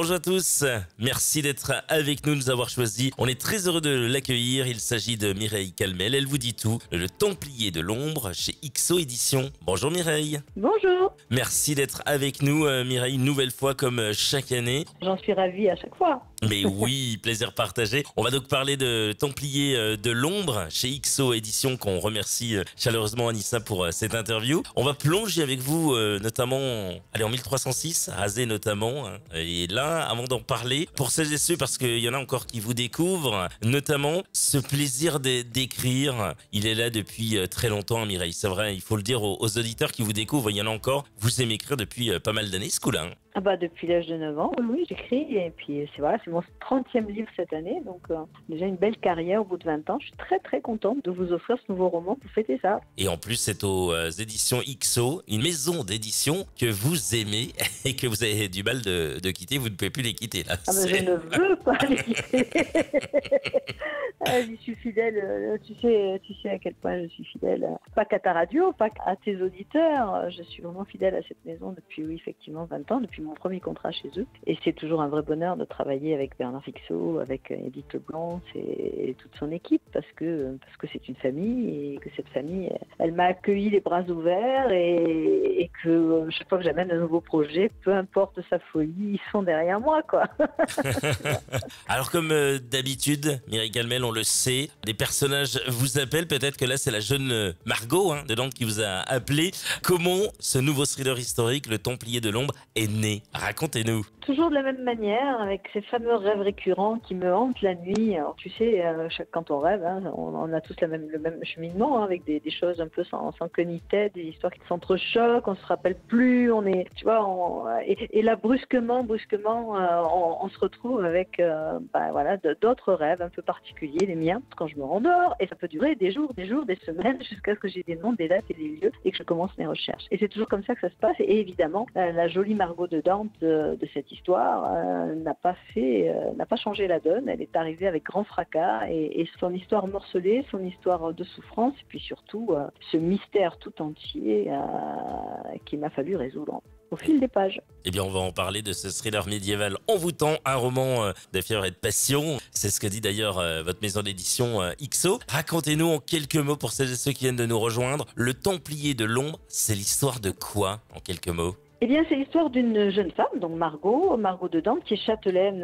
Bonjour à tous, merci d'être avec nous, de nous avoir choisis. On est très heureux de l'accueillir. Il s'agit de Mireille Calmel. Elle vous dit tout, le Templier de l'ombre chez XO Éditions. Bonjour Mireille. Bonjour, Merci d'être avec nous Mireille, une nouvelle fois comme chaque année. j'en suis ravie à chaque fois. Mais oui, plaisir partagé. On va donc parler de Templier de l'ombre chez XO Éditions, qu'on remercie chaleureusement Anissa pour cette interview. On va plonger avec vous notamment en 1306, à Azé notamment. Et là, avant d'en parler, pour celles et ceux, parce qu'il y en a encore qui vous découvrent, notamment ce plaisir d'écrire, il est là depuis très longtemps, Mireille. C'est vrai, il faut le dire aux auditeurs qui vous découvrent, il y en a encore. Vous aimez écrire depuis pas mal d'années, ce coup-là. Ah bah depuis l'âge de 9 ans, oui, j'écris et puis c'est mon 30e livre cette année, donc déjà une belle carrière au bout de 20 ans. Je suis très très contente de vous offrir ce nouveau roman pour fêter ça. Et en plus, c'est aux éditions XO, une maison d'édition que vous aimez et que vous avez du mal de quitter. Vous ne pouvez plus les quitter là. Ah mais je ne veux pas les quitter. J'y suis fidèle, tu sais à quel point je suis fidèle, pas qu'à ta radio, pas qu'à tes auditeurs. Je suis vraiment fidèle à cette maison depuis, oui, effectivement, 20 ans, depuis mon premier contrat chez eux. Et c'est toujours un vrai bonheur de travailler avec Bernard Fixot, avec Edith Leblanc et toute son équipe, parce que c'est une famille et que cette famille, elle m'a accueilli les bras ouverts et que chaque fois que j'amène un nouveau projet, peu importe sa folie, ils sont derrière moi, quoi. Alors comme d'habitude, Mireille Calmel, on le sait, des personnages vous appellent. Peut-être que là, c'est la jeune Margot de Dante qui vous a appelé. Comment ce nouveau thriller historique, Le Templier de l'ombre, est né? Racontez-nous. Toujours de la même manière, avec ces fameux rêves récurrents qui me hantent la nuit. Alors tu sais, quand on rêve, on a tous le même cheminement, avec des choses un peu sans queue ni tête, des histoires qui s'entrechoquent, on se rappelle plus, on est, tu vois, et là brusquement, on se retrouve avec, d'autres rêves un peu particuliers, les miens, quand je me rendors, et ça peut durer des jours, des semaines, jusqu'à ce que j'ai des noms, des dates et des lieux, et que je commence mes recherches. Et c'est toujours comme ça que ça se passe. Et évidemment, la jolie Margot de Dante de cette histoire n'a pas changé la donne. Elle est arrivée avec grand fracas et son histoire morcelée, son histoire de souffrance, et puis surtout ce mystère tout entier qu'il m'a fallu résoudre au fil des pages. Eh bien, on va en parler de ce thriller médiéval envoûtant, un roman de fièvre et de passion. C'est ce que dit d'ailleurs votre maison d'édition XO. Racontez-nous en quelques mots, pour celles et ceux qui viennent de nous rejoindre, Le Templier de l'ombre, c'est l'histoire de quoi, en quelques mots? Eh bien, c'est l'histoire d'une jeune femme, donc Margot de Dante, qui est châtelaine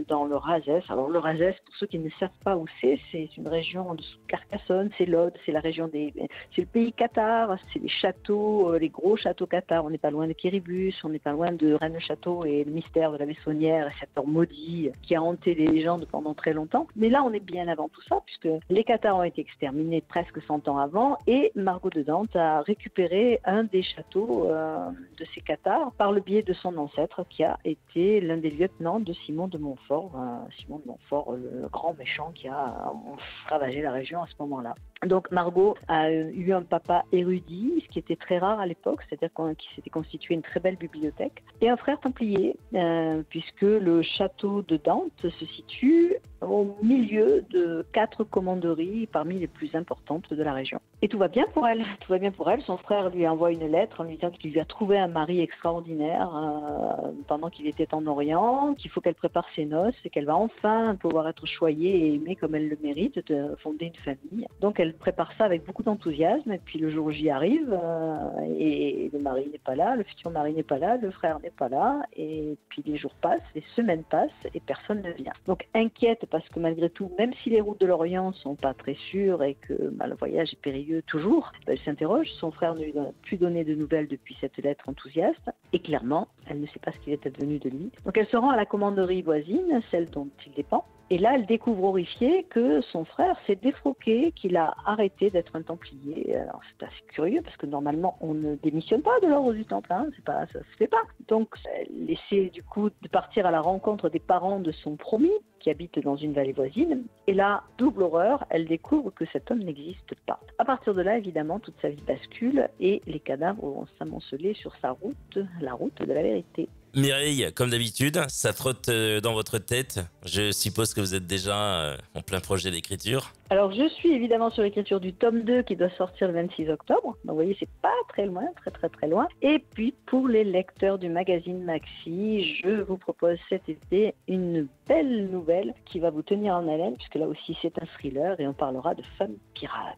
dans le Razès. Alors, le Razès, pour ceux qui ne savent pas où c'est une région en dessous de Carcassonne, c'est l'Aude, c'est le pays cathare, c'est les châteaux, les gros châteaux cathares. On n'est pas loin de Quiribus, on n'est pas loin de Rennes-le-Château et le mystère de la Bessonnière, et cet homme maudit qui a hanté les légendes pendant très longtemps. Mais là, on est bien avant tout ça, puisque les cathares ont été exterminés presque 100 ans avant, et Margot de Dante a récupéré un des châteaux de ces cathares par le biais de son ancêtre qui a été l'un des lieutenants de Simon de Montfort, le grand méchant qui a ravagé la région à ce moment-là. Donc Margot a eu un papa érudit, ce qui était très rare à l'époque, c'est-à-dire qu'il s'était constitué une très belle bibliothèque, et un frère templier, puisque le château de Dante se situe au milieu de 4 commanderies parmi les plus importantes de la région. Et tout va bien pour elle, Son frère lui envoie une lettre en lui disant qu'il lui a trouvé un mari extraordinaire pendant qu'il était en Orient, qu'il faut qu'elle prépare ses noces et qu'elle va enfin pouvoir être choyée et aimée comme elle le mérite, de fonder une famille. Donc elle prépare ça avec beaucoup d'enthousiasme, et puis le jour J arrive et le mari n'est pas là, le futur mari n'est pas là, le frère n'est pas là, et puis les jours passent, les semaines passent et personne ne vient. Donc inquiète, parce que malgré tout, même si les routes de l'Orient sont pas très sûres et que le voyage est périlleux toujours, elle s'interroge. Son frère ne lui a plus donné de nouvelles depuis cette lettre enthousiaste, et clairement, elle ne sait pas ce qu'il est advenu de lui. Donc elle se rend à la commanderie voisine, celle dont il dépend, et là, elle découvre horrifiée que son frère s'est défroqué, qu'il a arrêté d'être un templier. Alors, c'est assez curieux, parce que normalement, on ne démissionne pas de l'ordre du Temple, ça se fait pas. Donc, elle essaie du coup de partir à la rencontre des parents de son promis, qui habite dans une vallée voisine. Et là, double horreur, elle découvre que cet homme n'existe pas. À partir de là, évidemment, toute sa vie bascule, et les cadavres vont s'amonceler sur sa route, la route de la vérité. Mireille, comme d'habitude, ça trotte dans votre tête. Je suppose que vous êtes déjà en plein projet d'écriture. Alors, je suis évidemment sur l'écriture du tome 2 qui doit sortir le 26 octobre. Donc, vous voyez, c'est pas très loin, très loin. Et puis, pour les lecteurs du magazine Maxi, je vous propose cet été une belle nouvelle qui va vous tenir en haleine, puisque là aussi, c'est un thriller et on parlera de femmes pirates.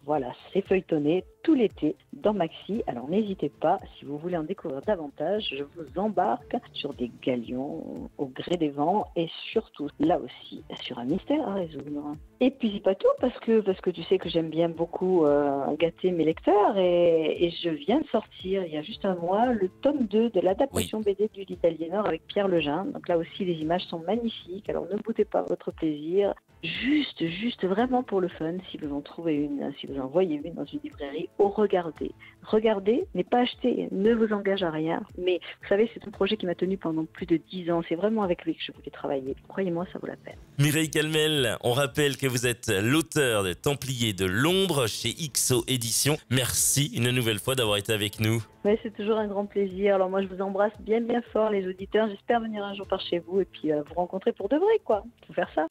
Voilà, c'est feuilletonné tout l'été dans Maxi. Alors n'hésitez pas, si vous voulez en découvrir davantage, je vous embarque sur des galions au gré des vents et surtout, là aussi, sur un mystère à résoudre. Et puis c'est pas tout, parce que tu sais que j'aime bien beaucoup gâter mes lecteurs et je viens de sortir, il y a juste un mois, le tome 2 de l'adaptation BD du L'Italienor avec Pierre Lejeune. Donc là aussi, les images sont magnifiques, alors ne boutez pas votre plaisir. Juste vraiment pour le fun, si vous en trouvez une, si vous en voyez une dans une librairie, regardez, mais pas acheter, ne vous engage à rien. Mais vous savez, c'est un projet qui m'a tenu pendant plus de 10 ans, c'est vraiment avec lui que je voulais travailler. Croyez-moi, ça vaut la peine. Mireille Calmel, on rappelle que vous êtes l'auteur de Templiers de l'ombre chez XO Éditions. Merci une nouvelle fois d'avoir été avec nous. Mais c'est toujours un grand plaisir. Alors moi, je vous embrasse bien fort les auditeurs. J'espère venir un jour par chez vous et puis vous rencontrer pour de vrai, quoi. Faut faire ça.